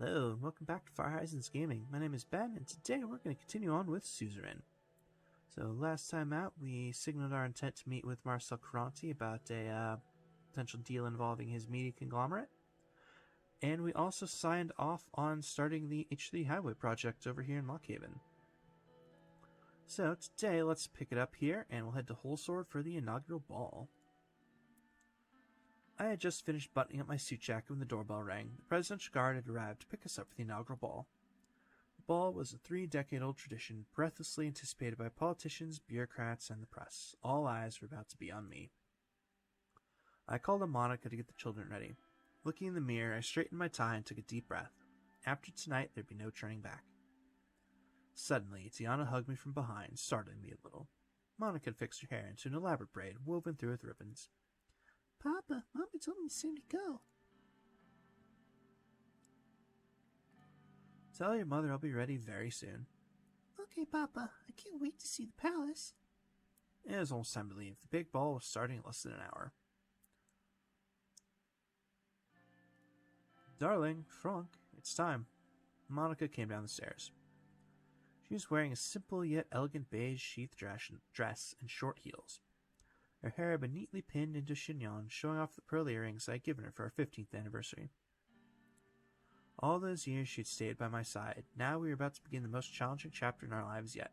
Hello, and welcome back to Fire Horizons Gaming. My name is Ben, and today we're going to continue on with Suzerain. So last time out, we signaled our intent to meet with Marcel Caranti about a potential deal involving his media conglomerate. And we also signed off on starting the H3 Highway project over here in Lockhaven. So today, let's pick it up here, and we'll head to Wholesword for the Inaugural Ball. I had just finished buttoning up my suit jacket when the doorbell rang. The Presidential Guard had arrived to pick us up for the Inaugural Ball. The ball was a 3-decade-old tradition, breathlessly anticipated by politicians, bureaucrats, and the press. All eyes were about to be on me. I called on Monica to get the children ready. Looking in the mirror, I straightened my tie and took a deep breath. After tonight, there'd be no turning back. Suddenly, Tiana hugged me from behind, startling me a little. Monica had fixed her hair into an elaborate braid, woven through with ribbons. Papa, Mommy told me soon to go. Tell your mother I'll be ready very soon. Okay, Papa. I can't wait to see the palace. It was almost time to leave. The big ball was starting in less than an hour. Darling, Franck, it's time. Monica came down the stairs. She was wearing a simple yet elegant beige sheath dress and short heels. Her hair had been neatly pinned into chignon, showing off the pearl earrings I had given her for our 15th anniversary. All those years she had stayed by my side. Now we were about to begin the most challenging chapter in our lives yet.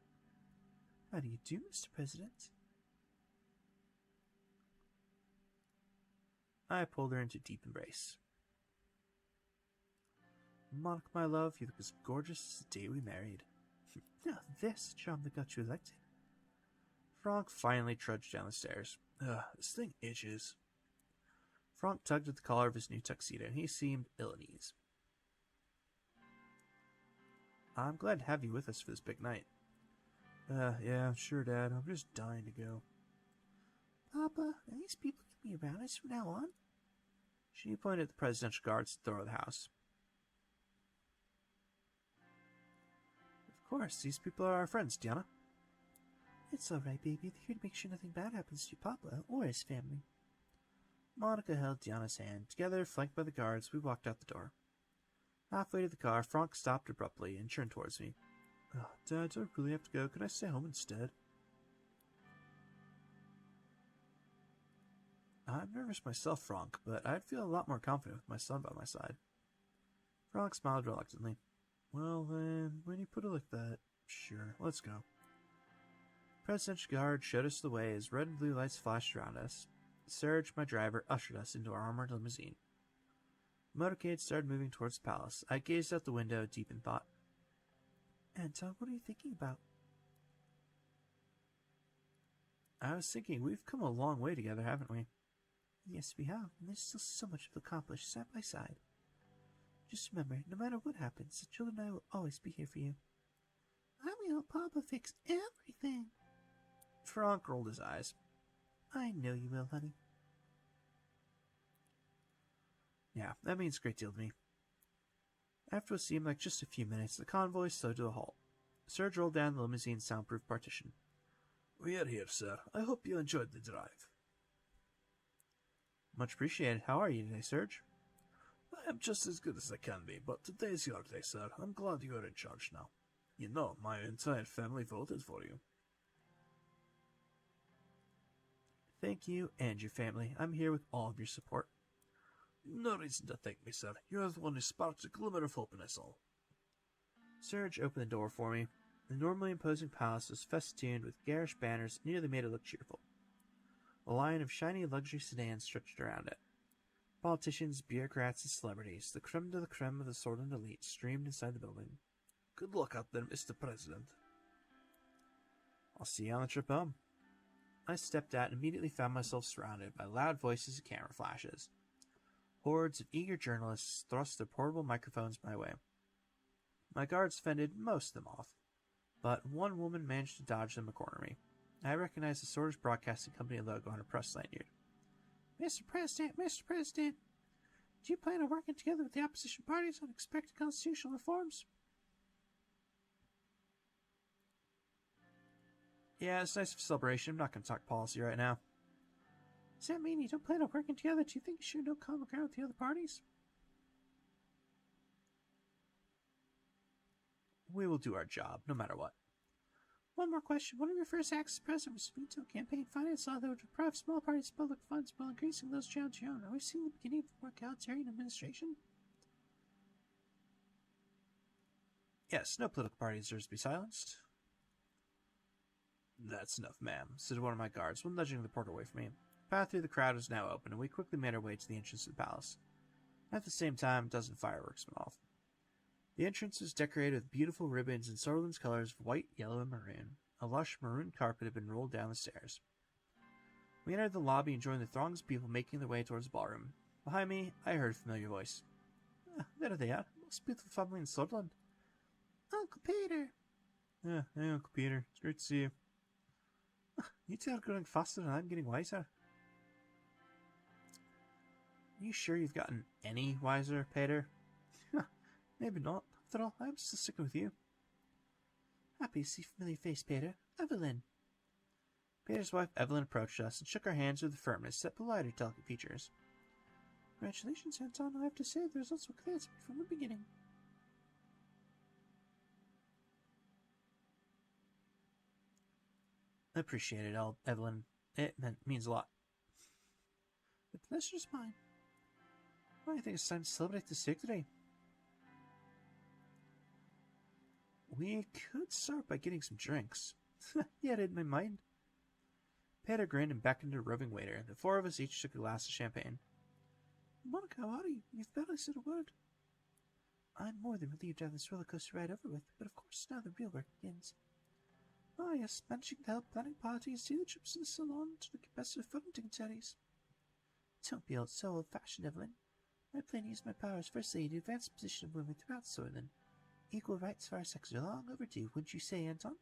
How do you do, Mr. President? I pulled her into a deep embrace. Monica, my love, you look as gorgeous as the day we married. Now there's the charm that got you elected. Franck finally trudged down the stairs. This thing itches. Franck tugged at the collar of his new tuxedo. He seemed ill at ease. I'm glad to have you with us for this big night. Yeah, sure, Dad. I'm just dying to go. Papa, are these people going to be around us from now on? She pointed at the Presidential Guards at the door of the house. Of course, these people are our friends, Diana. It's all right, baby. They're here to make sure nothing bad happens to your Papa or his family. Monica held Diana's hand. Together, flanked by the guards, we walked out the door. Halfway to the car, Franck stopped abruptly and turned towards me. Dad, do I really have to go? Can I stay home instead? I'm nervous myself, Franck, but I'd feel a lot more confident with my son by my side. Franck smiled reluctantly. Well, then, when you put it like that, sure, let's go. The Presidential Guard showed us the way as red and blue lights flashed around us. Serge, my driver, ushered us into our armored limousine. The motorcade started moving towards the palace. I gazed out the window, deep in thought. Anton, what are you thinking about? I was thinking, we've come a long way together, haven't we? Yes, we have, and there's still so much to accomplish side by side. Just remember, no matter what happens, the children and I will always be here for you. I will help Papa fix everything. Franck rolled his eyes. I know you will, honey. Yeah, that means a great deal to me. After what seemed like just a few minutes, the convoy slowed to a halt. Serge rolled down the limousine's soundproof partition. We are here, sir. I hope you enjoyed the drive. Much appreciated. How are you today, Serge? I am just as good as I can be, but today's your day, sir. I'm glad you are in charge now. You know, my entire family voted for you. Thank you and your family. I'm here with all of your support. No reason to thank me, sir. You're the one who sparked a glimmer of hope in us all. Serge opened the door for me. The normally imposing palace was festooned with garish banners that nearly made it look cheerful. A line of shiny luxury sedans stretched around it. Politicians, bureaucrats, and celebrities, the creme de la creme of the sordid elite, streamed inside the building. Good luck out there, Mr. President. I'll see you on the trip home. I stepped out and immediately found myself surrounded by loud voices and camera flashes. Hordes of eager journalists thrust their portable microphones my way. My guards fended most of them off, but one woman managed to dodge them and corner me. I recognized the Swordfish Broadcasting Company logo on her press lanyard. Mr. President, do you plan on working together with the opposition parties on expected constitutional reforms? Yeah, it's nice for celebration. I'm not going to talk policy right now. Does that mean you don't plan on working together? Do you think you should no common ground with the other parties? We will do our job, no matter what. One more question. One of your first acts as president was to veto campaign finance law that would deprive small parties of public funds while increasing those challenged to own. Are we seeing the beginning of a more egalitarian administration? Yes, no political party deserves to be silenced. That's enough, ma'am, said one of my guards, while nudging the porter away from me. The path through the crowd was now open, and we quickly made our way to the entrance of the palace. At the same time, a dozen fireworks went off. The entrance was decorated with beautiful ribbons in Sorlin's colors of white, yellow, and maroon. A lush maroon carpet had been rolled down the stairs. We entered the lobby and joined the throngs of people making their way towards the ballroom. Behind me, I heard a familiar voice. There they are, most beautiful family in Sorlin. Uncle Peter! Hey, Uncle Peter. It's great to see you. You two are growing faster and I'm getting wiser. Are you sure you've gotten any wiser, Peter? Maybe not. After all, I'm still sticking with you. Happy to see familiar face, Peter. Evelyn. Peter's wife, Evelyn, approached us and shook our hands with a firmness that belied her delicate features. Congratulations, Anton. I have to say, the results were clear to me from the beginning. I appreciate it, Evelyn. It means a lot. The pleasure's mine. Well, I think it's time to celebrate this victory. We could start by getting some drinks. You had it in my mind. Peter grinned and beckoned to a roving waiter. The four of us each took a glass of champagne. Monica, how are you? You've barely said a word. I'm more than relieved to have this roller coaster ride over with, but of course now the real work begins. Ah, yes, managing to help planning parties, see the trips in the salon, to the competitive fun dignitaries. Don't be so old-fashioned, Evelyn. I plan to use my powers firstly to advance the position of women throughout Sorlin. Equal rights for our sex are long overdue, wouldn't you say, Anton?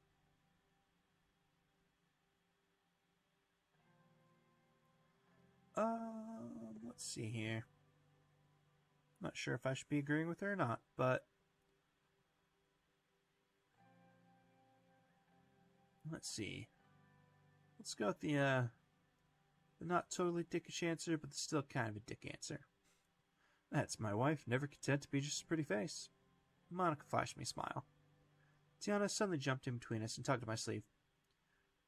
Let's see here. Not sure if I should be agreeing with her or not, but let's see. Let's go with the not totally dickish answer, but still kind of a dick answer. That's my wife, never content to be just a pretty face. Monica flashed me a smile. Tiana suddenly jumped in between us and tugged at my sleeve.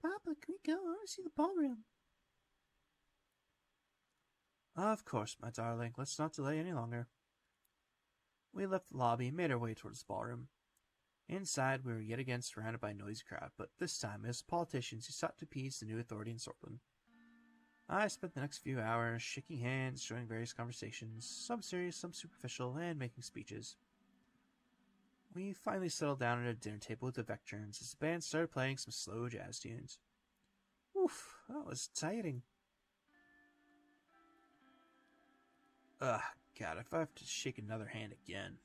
Papa, can we go? I want to see the ballroom. Of course, my darling. Let's not delay any longer. We left the lobby and made our way towards the ballroom. Inside, we were yet again surrounded by a noisy crowd, but this time it was politicians who sought to appease the new authority in Sorlin. I spent the next few hours shaking hands, joining various conversations, some serious, some superficial, and making speeches. We finally settled down at a dinner table with the Vectrons as the band started playing some slow jazz tunes. Oof, that was tiring. Ugh, God, if I have to shake another hand again.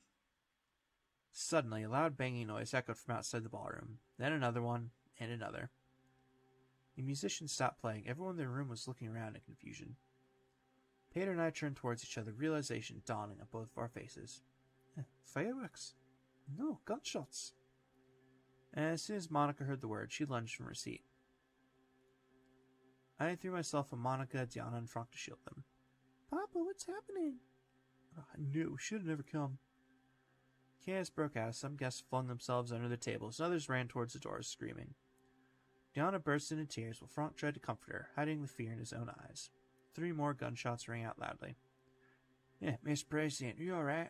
Suddenly, a loud banging noise echoed from outside the ballroom, then another one, and another. The musicians stopped playing. Everyone in the room was looking around in confusion. Peter and I turned towards each other, realization dawning on both of our faces. Fireworks? No, gunshots. As soon as Monica heard the word, she lunged from her seat. I threw myself on Monica, Diana, and Frank to shield them. Papa, what's happening? Oh, I knew. We should have never come. Chaos broke out. Some guests flung themselves under the tables, and others ran towards the doors, screaming. Diana burst into tears while Frank tried to comfort her, hiding the fear in his own eyes. 3 more gunshots rang out loudly. Mr. President, are you alright?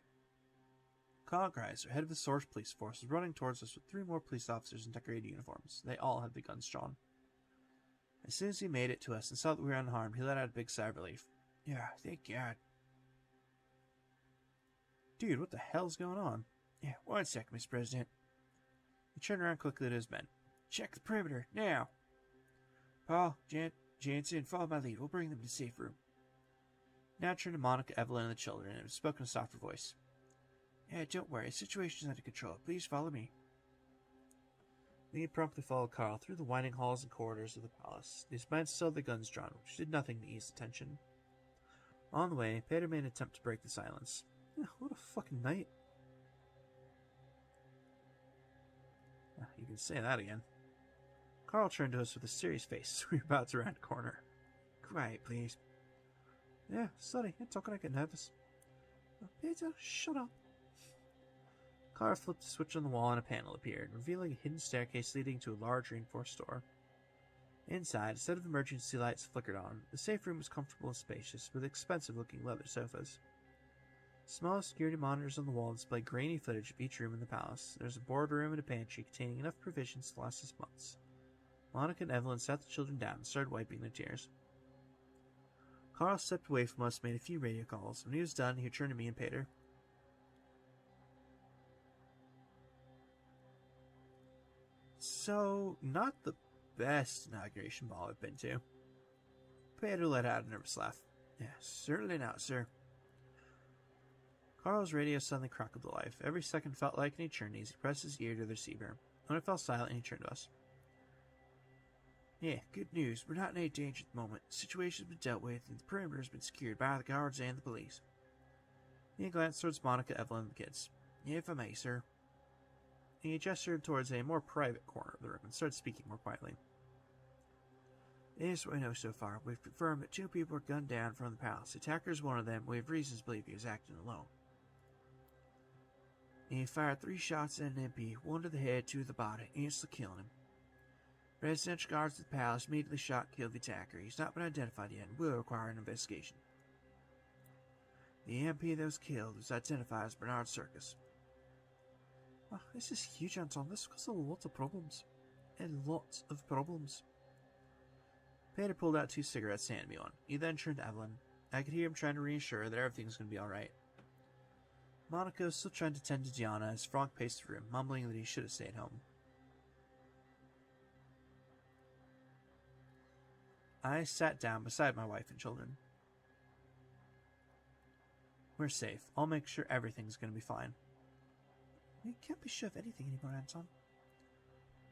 Carl Greiser, head of the Source Police Force, was running towards us with 3 more police officers in decorated uniforms. They all had the guns drawn. As soon as he made it to us and saw that we were unharmed, he let out a big sigh of relief. Yeah, thank God. Dude, what the hell's going on? Yeah, 1 sec, Mr. President. He turned around quickly to his men. Check the perimeter, now! Paul, Jansen, follow my lead. We'll bring them to the safe room. Now turned to Monica, Evelyn, and the children, and spoke in a softer voice. Yeah, don't worry. The situation's under control. Please follow me. He promptly followed Carl through the winding halls and corridors of the palace. These men still had the guns drawn, which did nothing to ease the tension. On the way, Peter made an attempt to break the silence. What a fucking night. You can say that again. Carl turned to us with a serious face. We were about to round a corner. Quiet, please. Yeah, sorry. It's not gonna get nervous. Peter, shut up. Kara flipped a switch on the wall and a panel appeared, revealing a hidden staircase leading to a large reinforced door. Inside, a set of emergency lights flickered on. The safe room was comfortable and spacious, with expensive-looking leather sofas. Small security monitors on the wall display grainy footage of each room in the palace. There was a boardroom and a pantry containing enough provisions to last us months. Monica and Evelyn sat the children down and started wiping their tears. Carl stepped away from us and made a few radio calls. When he was done, he turned to me and paid her. So, not the best inauguration ball I've been to. Pedro let out a nervous laugh. Yeah, certainly not, sir. Carl's radio suddenly crackled to life. Every second felt like an eternity as he pressed his ear to the receiver. When it fell silent, he turned to us. Yeah, good news. We're not in any danger at the moment. The situation's been dealt with, and the perimeter has been secured by the guards and the police. He glanced towards Monica, Evelyn, and the kids. If I may, sir. He gestured towards a more private corner of the room and started speaking more quietly. This is what we know so far. We've confirmed that 2 people were gunned down from the palace. The attacker is one of them. We have reasons to believe he was acting alone. He fired 3 shots at an MP, 1 to the head, 2 to the body, instantly killing him. Residential guards at the palace immediately shot and killed the attacker. He's not been identified yet and will require an investigation. The MP that was killed was identified as Bernard Circus. Oh, this is huge, Anton. This caused a lot of problems. A lot of problems. Peter pulled out 2 cigarettes and handed me one. He then turned to Evelyn. I could hear him trying to reassure her that everything's going to be alright. Monica was still trying to tend to Gianna as Franck paced the room, mumbling that he should have stayed home. I sat down beside my wife and children. We're safe. I'll make sure everything's going to be fine. We can't be sure of anything anymore, Anton.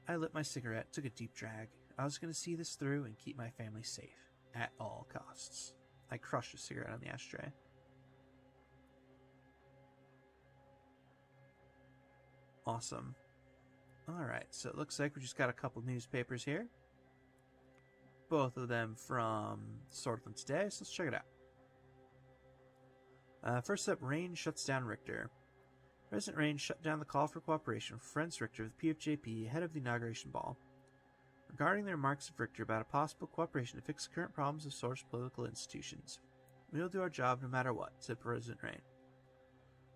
I lit my cigarette, took a deep drag. I was going to see this through and keep my family safe, at all costs. I crushed a cigarette on the ashtray. Awesome. Alright, so it looks like we just got a couple newspapers here. Both of them from Swordland today, so let's check it out. First up, Rain shuts down Richter. President Rain shut down the call for cooperation from Friends Richter with PFJP ahead of the inauguration ball. Regarding the remarks of Richter about a possible cooperation to fix the current problems of source political institutions, we will do our job no matter what, said President Rain.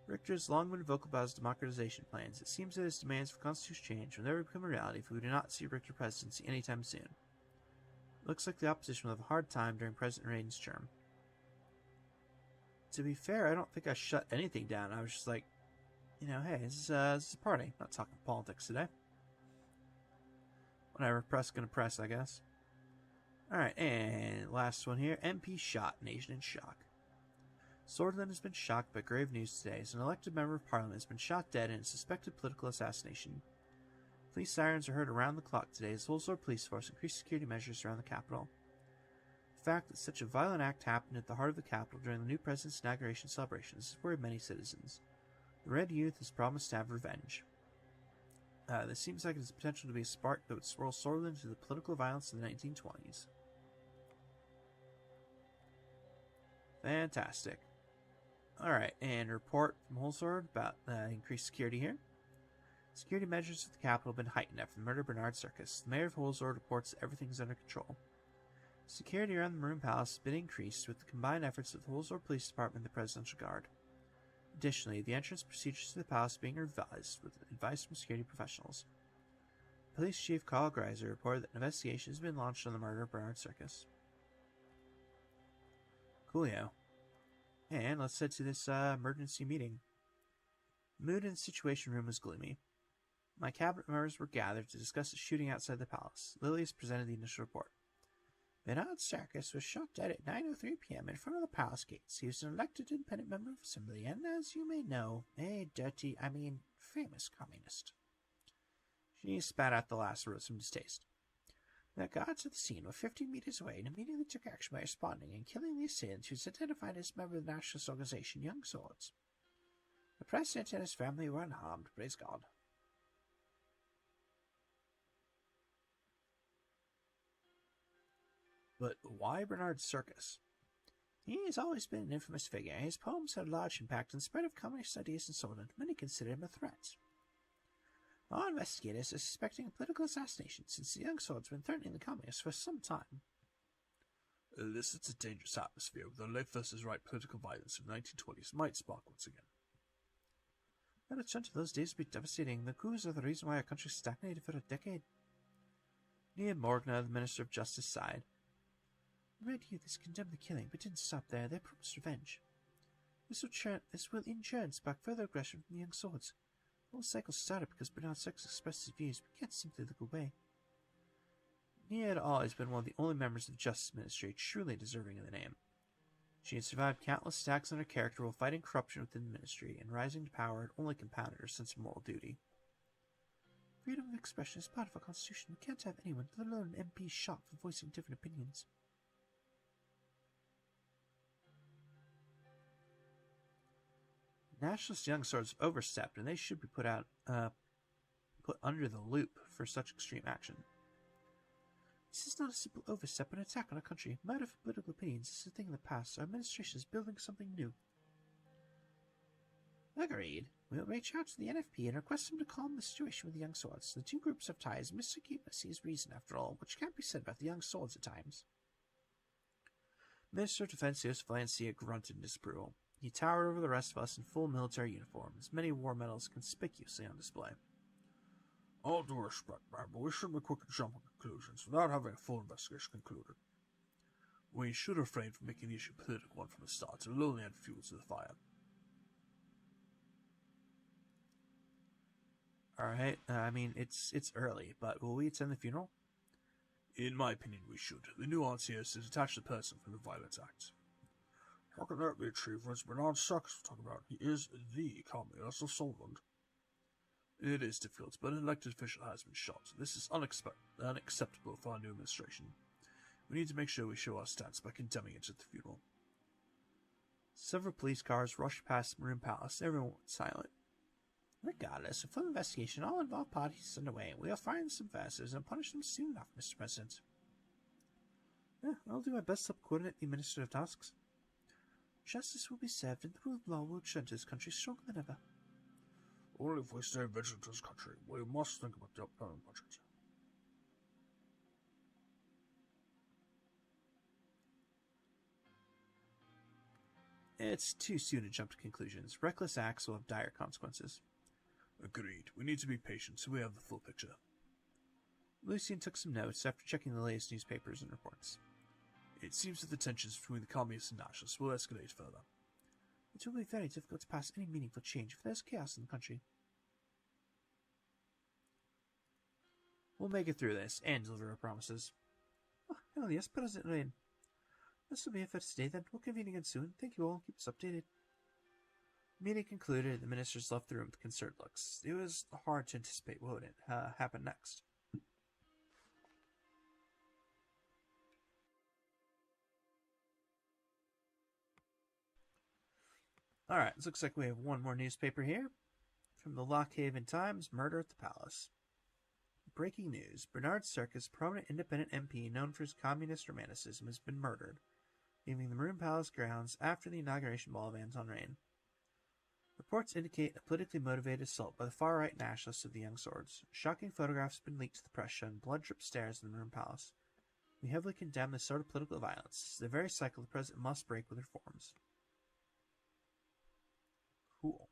Richter has long been vocal about his democratization plans. It seems that his demands for constitutional change will never become a reality if we do not see Richter presidency anytime soon. It looks like the opposition will have a hard time during President Rain's term. To be fair, I don't think I shut anything down. I was just like, hey, this is a party. I'm not talking politics today. Whatever, press gonna press, I guess. Alright, and last one here. MP shot, nation in shock. Swordland has been shocked by grave news today as an elected member of parliament has been shot dead in a suspected political assassination. Police sirens are heard around the clock today as the whole Sword police force increased security measures around the capital. The fact that such a violent act happened at the heart of the capital during the new president's inauguration celebrations has worried many citizens. The Red Youth has promised to have revenge. This seems like it has potential to be a spark that would swirl Swordland into the political violence of the 1920s. Fantastic. Alright, and a report from Holsword about increased security here. Security measures at the capital have been heightened after the murder of Bernard Circus. The mayor of Holsword reports that everything is under control. Security around the Maroon Palace has been increased with the combined efforts of the Holsword Police Department and the Presidential Guard. Additionally, the entrance procedures to the palace are being revised with advice from security professionals. Police Chief Carl Greiser reported that an investigation has been launched on the murder of Bernard Circus. Coolio. And let's head to this emergency meeting. The mood in the Situation Room was gloomy. My cabinet members were gathered to discuss the shooting outside the palace. Lily has presented the initial report. Bernard Circus was shot dead at 9:03 p.m. in front of the palace gates. He was an elected independent member of Assembly, and as you may know, a famous communist. She spat out the last words from distaste. The guards at the scene were 50 meters away and immediately took action by responding and killing the assailant, who was identified as a member of the nationalist organization Young Swords. The president and his family were unharmed, praise God. But why Bernard Circus? He has always been an infamous figure. His poems had a large impact on the spread of communist ideas in Switzerland. Many consider him a threat. Our investigators are suspecting a political assassination since the young swords have been threatening the communists for some time. This is a dangerous atmosphere where the left versus right political violence of the 1920s might spark once again. A return to those days would be devastating. The coups are the reason why our country stagnated for a decade. Nia Morgna, the Minister of Justice, sighed. Red youth has condemned the killing, but didn't stop there. They promised revenge. This will in turn spark further aggression from the young swords. The whole cycle started because Bernard Circus expressed his views. We can't simply look away. Nia had always been one of the only members of the Justice Ministry truly deserving of the name. She had survived countless attacks on her character while fighting corruption within the ministry, and rising to power had only compounded her sense of moral duty. Freedom of expression is part of our constitution. We can't have anyone, let alone an MP, shot for voicing different opinions. Nationalist young swords have overstepped, and they should be put under the loop for such extreme action. This is not a simple overstep, but an attack on our country. Murder for political opinions is a thing of the past. Our administration is building something new. Agreed. We'll reach out to the NFP and request them to calm the situation with the young swords. The two groups have ties. Mr. Keeper sees reason, after all, which can't be said about the young swords at times. Minister of Defense Valencia grunted in disapproval. He towered over the rest of us in full military uniform, his many war medals conspicuously on display. All due respect, man, but we shouldn't be quick to jump to conclusions without having a full investigation concluded. We should refrain from making the issue a political one from the start. It will only add fuel to the fire. Alright, I mean, it's early, but will we attend the funeral? In my opinion, we should. The nuance here is to detach the person from the violent act. How can that be achieved when it's Bernard Circus we're talking about? He is the communist of Switzerland. It is difficult, but an elected official has been shot. This is unacceptable for our new administration. We need to make sure we show our stance by condemning it at the funeral. Several police cars rushed past the Maroon Palace. Everyone went silent. Regardless, a full investigation, all involved parties is underway. We'll find the subversives and punish them soon enough, Mr. President. Yeah, I'll do my best to coordinate the administrative tasks. Justice will be served and the rule of law will return to this country stronger than ever. Only if we stay vigilant to this country. We must think about the upcoming budget. It's too soon to jump to conclusions. Reckless acts will have dire consequences. Agreed. We need to be patient so we have the full picture. Lucien took some notes after checking the latest newspapers and reports. It seems that the tensions between the communists and nationalists will escalate further. It will be very difficult to pass any meaningful change if there's chaos in the country. We'll make it through this and deliver our promises. Oh, hell yes, President Rain. This will be it for today then. We'll convene again soon. Thank you all. Keep us updated. Meeting concluded, the ministers left the room with concerned looks. It was hard to anticipate what would happen next. Alright, it looks like we have one more newspaper here. From the Lockhaven Times, Murder at the Palace. Breaking news. Bernard Circus, prominent independent MP known for his communist romanticism, has been murdered, leaving the Maroon Palace grounds after the inauguration ball of Anton Rain. Reports indicate a politically motivated assault by the far-right nationalists of the Young Swords. Shocking photographs have been leaked to the press showing blood-dripped stairs in the Maroon Palace. We heavily condemn this sort of political violence. The very cycle the president must break with reforms. Cool.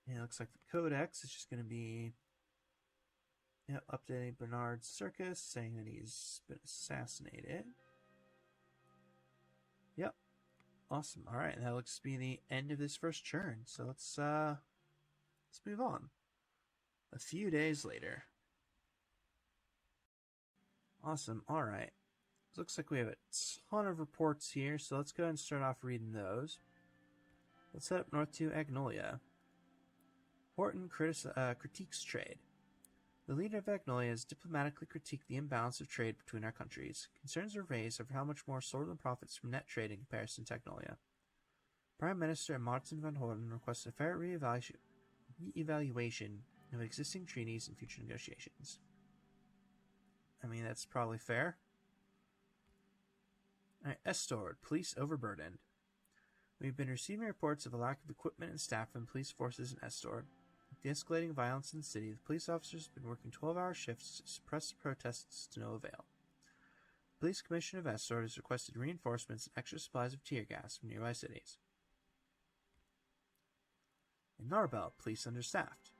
Yeah, it looks like the Codex is just going to be updating Bernard Circus, saying that he's been assassinated. Yep. Awesome. Alright, that looks to be the end of this first churn. So let's move on. A few days later. Awesome. Alright. Looks like we have a ton of reports here, so let's go ahead and start off reading those. Let's head up north to Agnolia. Horton critiques trade. The leader of Agnolia has diplomatically critiqued the imbalance of trade between our countries. Concerns are raised over how much more Swordsman profits from net trade in comparison to Agnolia. Prime Minister Martin van Horten requests a fair re-evaluation of existing treaties and future negotiations. I mean, that's probably fair. Alright, Estord, police overburdened. We've been receiving reports of a lack of equipment and staff in police forces in Estord. With the escalating violence in the city, the police officers have been working 12-hour shifts to suppress the protests to no avail. The police commissioner of Estord has requested reinforcements and extra supplies of tear gas from nearby cities. In Narbel, police understaffed.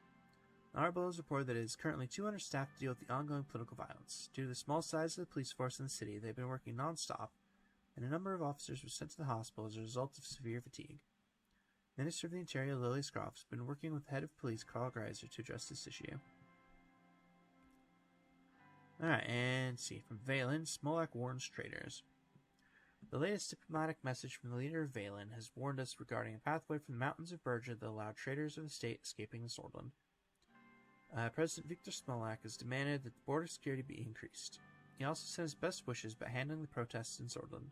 Narbel has reported that it is currently too understaffed to deal with the ongoing political violence. Due to the small size of the police force in the city, they've been working non-stop, and a number of officers were sent to the hospital as a result of severe fatigue. Minister of the Interior Lily Scroff has been working with the head of police Carl Greiser to address this issue. Alright, and see, from Valen, Smolak warns traitors. The latest diplomatic message from the leader of Valen has warned us regarding a pathway from the mountains of Berger that allow traitors of the state escaping the Swordland. President Viktor Smolak has demanded that the border security be increased. He also sent his best wishes about handling the protests in Swordland.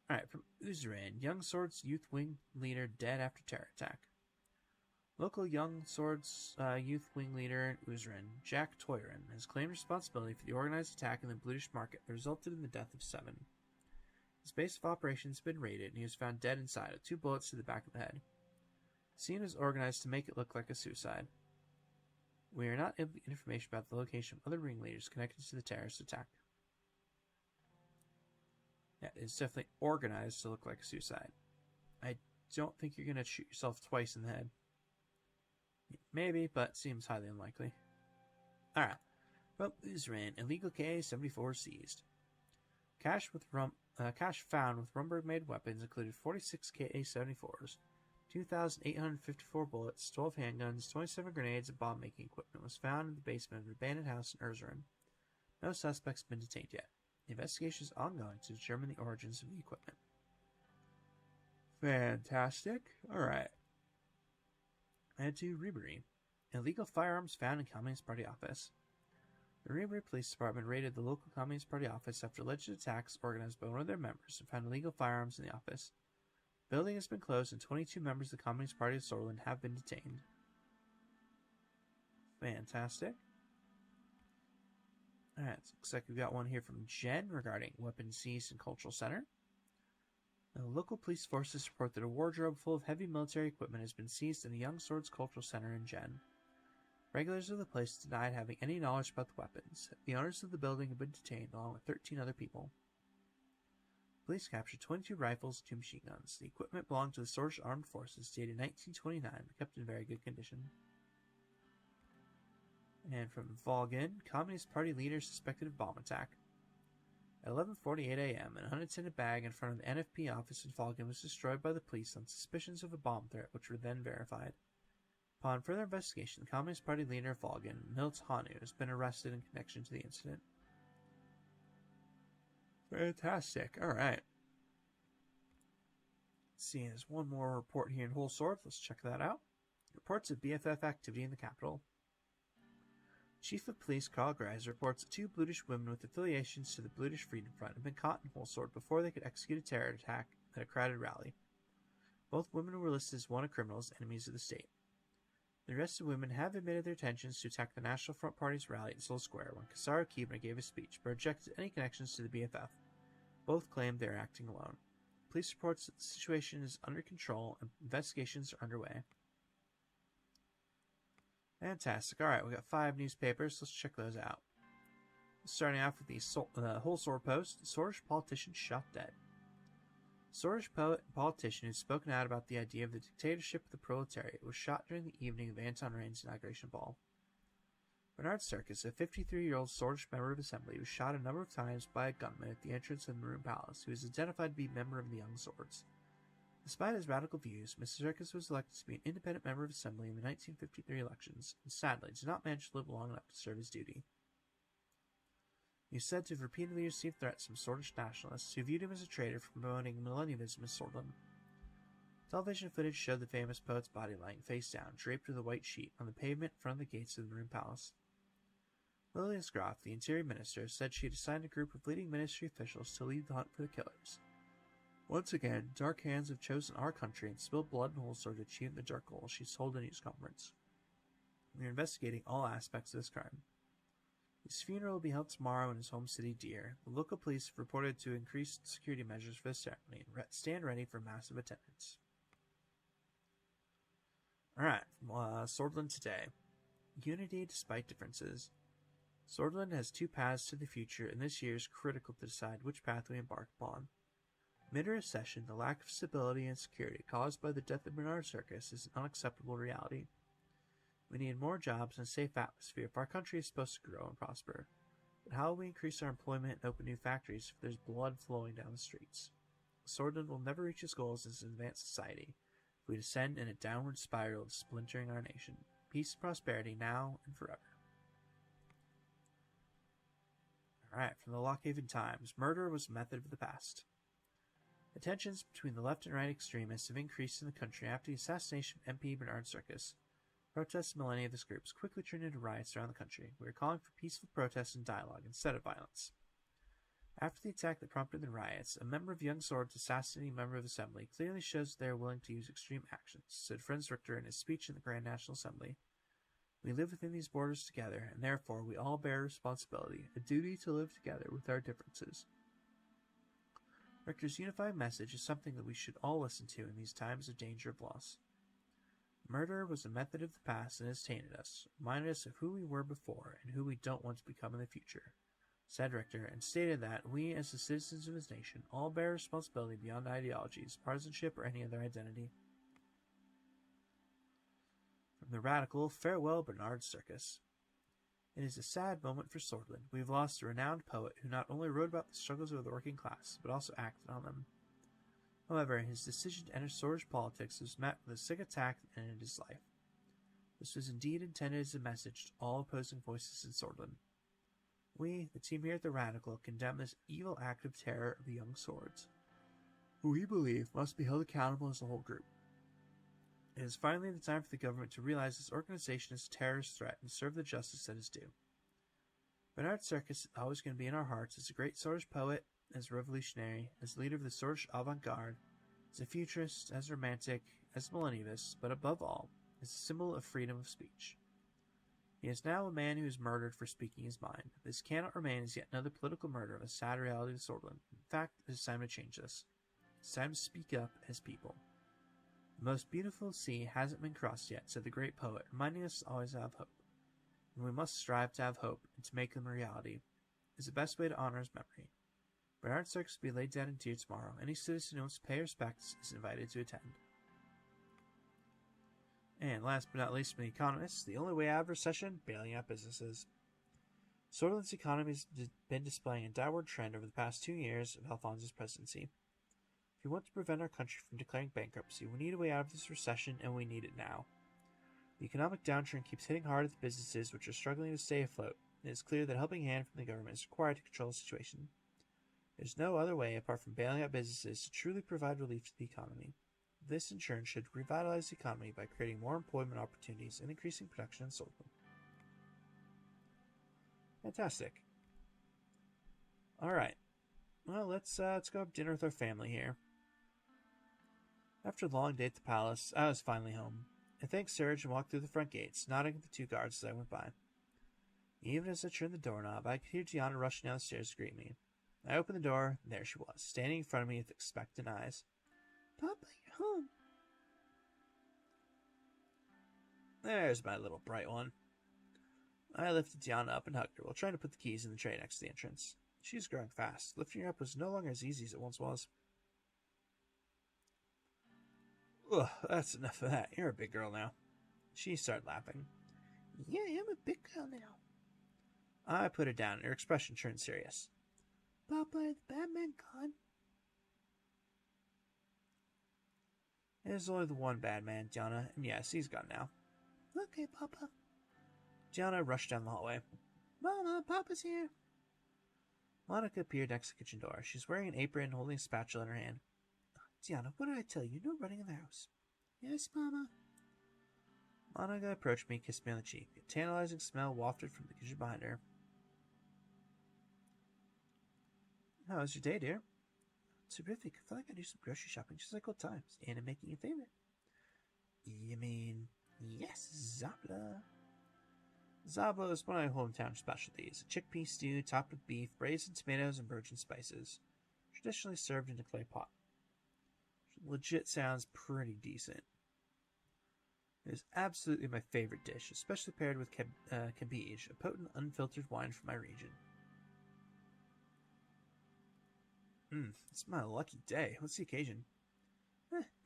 Alright, from Suzerain, Young Swords Youth Wing leader dead after terror attack. Local Young Swords Youth Wing leader in Suzerain, Jack Toyrin, has claimed responsibility for the organized attack in the Brutish market that resulted in the death of 7. His base of operations has been raided, and he was found dead inside with 2 bullets to the back of the head. The scene was organized to make it look like a suicide. We are not able to get information about the location of other ringleaders connected to the terrorist attack. Yeah, it's definitely organized to look like a suicide. I don't think you're going to shoot yourself twice in the head. Maybe, but seems highly unlikely. Alright. Well, Suzerain, illegal Ka-74 seized. Cash found with Rumberg-made weapons included 46 Ka-74s, 2,854 bullets, 12 handguns, 27 grenades, and bomb-making equipment was found in the basement of an abandoned house in Suzerain. No suspects have been detained yet. The investigation is ongoing to determine the origins of the equipment. Fantastic. Alright. And to Ribery. Illegal firearms found in Communist Party office. The Ribery Police Department raided the local Communist Party office after alleged attacks organized by one of their members and found illegal firearms in the office. The building has been closed and 22 members of the Communist Party of Sorland have been detained. Fantastic. Alright, so looks like we've got one here from Jen regarding weapons seized in Cultural Center. The local police forces report that a wardrobe full of heavy military equipment has been seized in the Young Swords Cultural Center in Jen. Regulars of the place denied having any knowledge about the weapons. The owners of the building have been detained along with 13 other people. Police captured 22 rifles and 2 machine guns. The equipment belonged to the Swedish Armed Forces, dated 1929, but kept in very good condition. And from Volgin, Communist Party leader suspected of bomb attack. At 11:48 a.m., an unattended bag in front of the NFP office in Volgin was destroyed by the police on suspicions of a bomb threat, which were then verified. Upon further investigation, the Communist Party leader of Volgin, Milt Hanu, has been arrested in connection to the incident. Fantastic. Alright. Let's see, there's one more report here in Whole Sword. Let's check that out. Reports of BFF activity in the capital. Chief of Police Carl Greiser reports that 2 Brutish women with affiliations to the Brutish Freedom Front have been caught in Whole Sword before they could execute a terror attack at a crowded rally. Both women were listed as wanted criminals, enemies of the state. The arrested women have admitted their intentions to attack the National Front Party's rally at Seoul Square when Kasaru Kibna gave a speech, but rejected any connections to the BFF. Both claimed they are acting alone. Police reports that the situation is under control and investigations are underway. Fantastic. Alright, we got 5 newspapers. Let's check those out. Starting off with the Whole Sword Post. Swordиш politician shot dead. Swordиш poet and politician who's spoken out about the idea of the dictatorship of the proletariat was shot during the evening of Anton Rain's inauguration ball. Bernard Serkis, a 53-year-old Swordиш member of Assembly, was shot a number of times by a gunman at the entrance of the Maroon Palace, who is identified to be a member of the Young Swords. Despite his radical views, Mr. Serkis was elected to be an independent member of Assembly in the 1953 elections, and sadly did not manage to live long enough to serve his duty. He is said to have repeatedly received threats from Swordиш nationalists who viewed him as a traitor for promoting millennialism in Swordland. Television footage showed the famous poet's body lying face down, draped with a white sheet, on the pavement in front of the gates of the Maroon Palace. Lilian Groff, the Interior Minister, said she had assigned a group of leading ministry officials to lead the hunt for the killers. Once again, dark hands have chosen our country and spilled blood and Whole Sword to achieve the dark goal, she told a news conference. We are investigating all aspects of this crime. His funeral will be held tomorrow in his home city, Deer. The local police have reported to increased security measures for the ceremony and stand ready for massive attendance. Alright, Swordland today. Unity despite differences. Swordland has two paths to the future, and this year is critical to decide which path we embark upon. Amid our recession, the lack of stability and security caused by the death of Bernard Circus is an unacceptable reality. We need more jobs and a safe atmosphere if our country is supposed to grow and prosper. But how will we increase our employment and open new factories if there's blood flowing down the streets? Swordland will never reach its goals as an advanced society if we descend in a downward spiral of splintering our nation. Peace and prosperity now and forever. Alright, from the Lockhaven Times. Murder was a method of the past. The tensions between the left and right extremists have increased in the country after the assassination of MP Bernard Circus. Protests among many of these groups quickly turned into riots around the country. We are calling for peaceful protests and dialogue instead of violence. After the attack that prompted the riots, a member of Young Swords assassinating a member of the Assembly clearly shows that they are willing to use extreme actions, said Franz Richter in his speech in the Grand National Assembly. We live within these borders together, and therefore we all bear a responsibility, a duty to live together with our differences. Richter's unified message is something that we should all listen to in these times of danger of loss. Murder was a method of the past and has tainted us, reminded us of who we were before and who we don't want to become in the future, said Richter, and stated that we, as the citizens of his nation, all bear responsibility beyond ideologies, partisanship, or any other identity. From the Radical, farewell Bernard Circus. It is a sad moment for Swordland. We have lost a renowned poet who not only wrote about the struggles of the working class, but also acted on them. However, his decision to enter Swordish politics was met with a sick attack that ended his life. This was indeed intended as a message to all opposing voices in Swordland. We, the team here at the Radical, condemn this evil act of terror of the Young Swords, who we believe must be held accountable as a whole group. It is finally the time for the government to realize this organization is a terrorist threat and serve the justice that is due. Bernard Circus is always going to be in our hearts as a great Swordish poet, as a revolutionary, as leader of the Swordish avant-garde, as a futurist, as romantic, as millennialist, but above all, as a symbol of freedom of speech. He is now a man who is murdered for speaking his mind. This cannot remain as yet another political murder of a sad reality of Swordland. In fact, it is time to change this. It's time to speak up as people. The most beautiful sea hasn't been crossed yet, said the great poet, reminding us to always have hope. And we must strive to have hope and to make them a reality. Is the best way to honor his memory. Bernard Circus will be laid down in tears tomorrow. Any citizen who wants to pay respects is invited to attend. And last but not least from the Economist, the only way out of recession, bailing out businesses. Swordland's economy has been displaying a downward trend over the past 2 years of Alfonso's presidency. If we want to prevent our country from declaring bankruptcy, we need a way out of this recession, and we need it now. The economic downturn keeps hitting hard at the businesses which are struggling to stay afloat. It is clear that a helping hand from the government is required to control the situation. There's no other way apart from bailing out businesses to truly provide relief to the economy. This, in turn, should revitalize the economy by creating more employment opportunities and increasing production in Swordland. Fantastic. Alright. Well, let's go have dinner with our family here. After a long day at the palace, I was finally home. I thanked Serge and walked through the front gates, nodding at the 2 guards as I went by. Even as I turned the doorknob, I could hear Gianna rushing down the stairs to greet me. I opened the door, and there she was, standing in front of me with expectant eyes. Papa, you're home. There's my little bright one. I lifted Gianna up and hugged her while trying to put the keys in the tray next to the entrance. She was growing fast. Lifting her up was no longer as easy as it once was. Ugh, that's enough of that. You're a big girl now. She started laughing. Yeah, I'm a big girl now. I put her down, and her expression turned serious. Papa, is the bad man gone? There's only the one bad man, Gianna, and yes, he's gone now. Okay, Papa. Gianna rushed down the hallway. Mama, Papa's here. Monica appeared next to the kitchen door. She's wearing an apron and holding a spatula in her hand. Gianna, what did I tell you? No running in the house. Yes, Mama. Monica approached me and kissed me on the cheek. A tantalizing smell wafted from the kitchen behind her. How was your day, dear? Terrific. I feel like I do some grocery shopping just like old times. And I'm making a favorite. You mean... Yes, Zapla. Zabo is one of my hometown specialties, a chickpea stew topped with beef, braised tomatoes, and virgin spices, traditionally served in a clay pot. Legit sounds pretty decent. It is absolutely my favorite dish, especially paired with cabbage, a potent, unfiltered wine from my region. It's my lucky day. What's the occasion?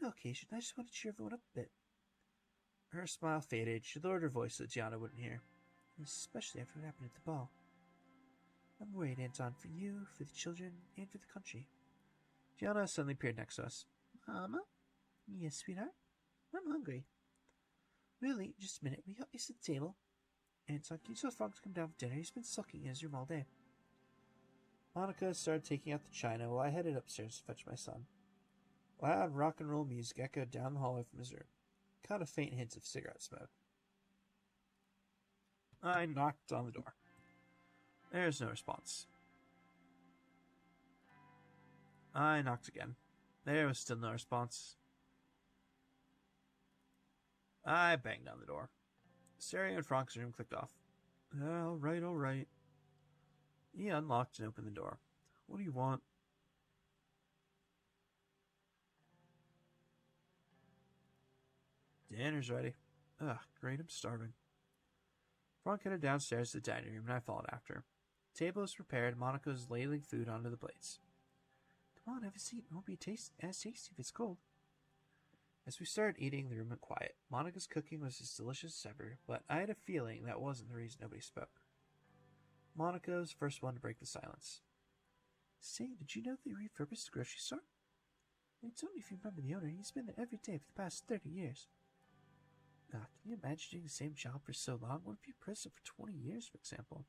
No occasion. I just want to cheer everyone up a bit. Her smile faded. She lowered her voice so that Gianna wouldn't hear. Especially after what happened at the ball. I'm worried, Anton, for you, for the children, and for the country. Gianna suddenly appeared next to us. Mama? Yes, sweetheart? I'm hungry. Really, just a minute. Will you help me set the table? Anton, can you tell Frog to come down for dinner? He's been sulking in his room all day. Monica started taking out the china while I headed upstairs to fetch my son. Loud rock and roll music echoed down the hallway from his room. Caught a faint hint of cigarette smoke. I knocked on the door. There's no response. I knocked again. There was still no response. I banged on the door. Stereo in Frank's room clicked off. All right. He unlocked and opened the door. What do you want? Dinner's ready. Ugh, great, I'm starving. Frank headed downstairs to the dining room, and I followed after. The table was prepared, and Monica was ladling food onto the plates. Come on, have a seat. It won't be as tasty if it's cold. As we started eating, the room went quiet. Monica's cooking was as delicious as ever, but I had a feeling that wasn't the reason nobody spoke. Monica was the first one to break the silence. Say, did you know they refurbished the grocery store? I don't know if you remember the owner. He's been there every day for the past 30 years. Can you imagine doing the same job for so long? What if you're president for 20 years, for example?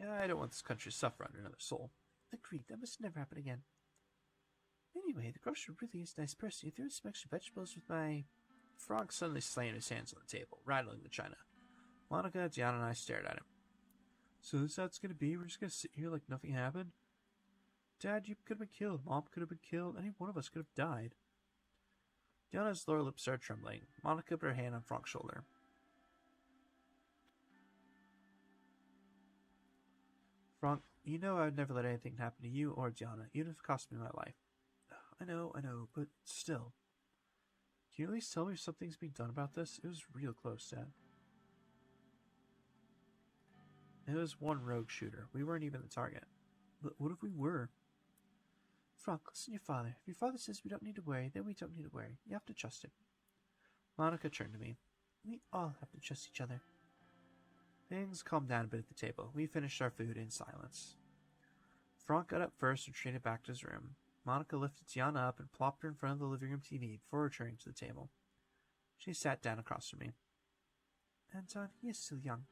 I don't want this country to suffer under another soul. Agreed, that must never happen again. Anyway, the grocer really is a nice person. He threw some extra vegetables with my... Frog suddenly slammed his hands on the table, rattling the china. Monica, Gianna, and I stared at him. So this how it's gonna be? We're just gonna sit here like nothing happened? Dad, you could have been killed. Mom could have been killed. Any one of us could have died. Gianna's lower lip started trembling. Monica put her hand on Frank's shoulder. Frank, you know I would never let anything happen to you or Gianna, even if it cost me my life. I know, but still. Can you at least tell me if something's being done about this? It was real close, Dad. It was one rogue shooter. We weren't even the target. But what if we were? Frank, listen to your father. If your father says we don't need to worry, then we don't need to worry. You have to trust him. Monica turned to me. We all have to trust each other. Things calmed down a bit at the table. We finished our food in silence. Frank got up first and retreated back to his room. Monica lifted Gianna up and plopped her in front of the living room TV before returning to the table. She sat down across from me. Anton, he is still young.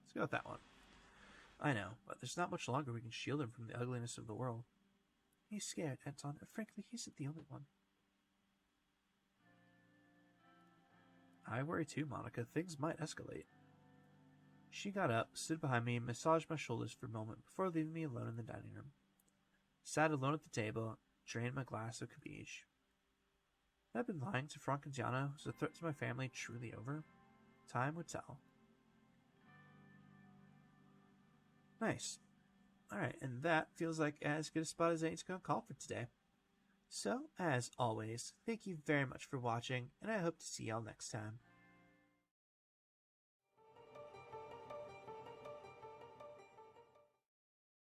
Let's go with that one. I know, but there's not much longer we can shield him from the ugliness of the world. He's scared, Anton. Frankly, he isn't the only one. I worry too, Monica. Things might escalate. She got up, stood behind me, and massaged my shoulders for a moment before leaving me alone in the dining room. Sat alone at the table, drained my glass of cabbage. Had I been lying to Frank and Gianna? Was the threat to my family truly over? Time would tell. Nice. Alright, and that feels like as good a spot as any's going to call for today. So, as always, thank you very much for watching, and I hope to see y'all next time.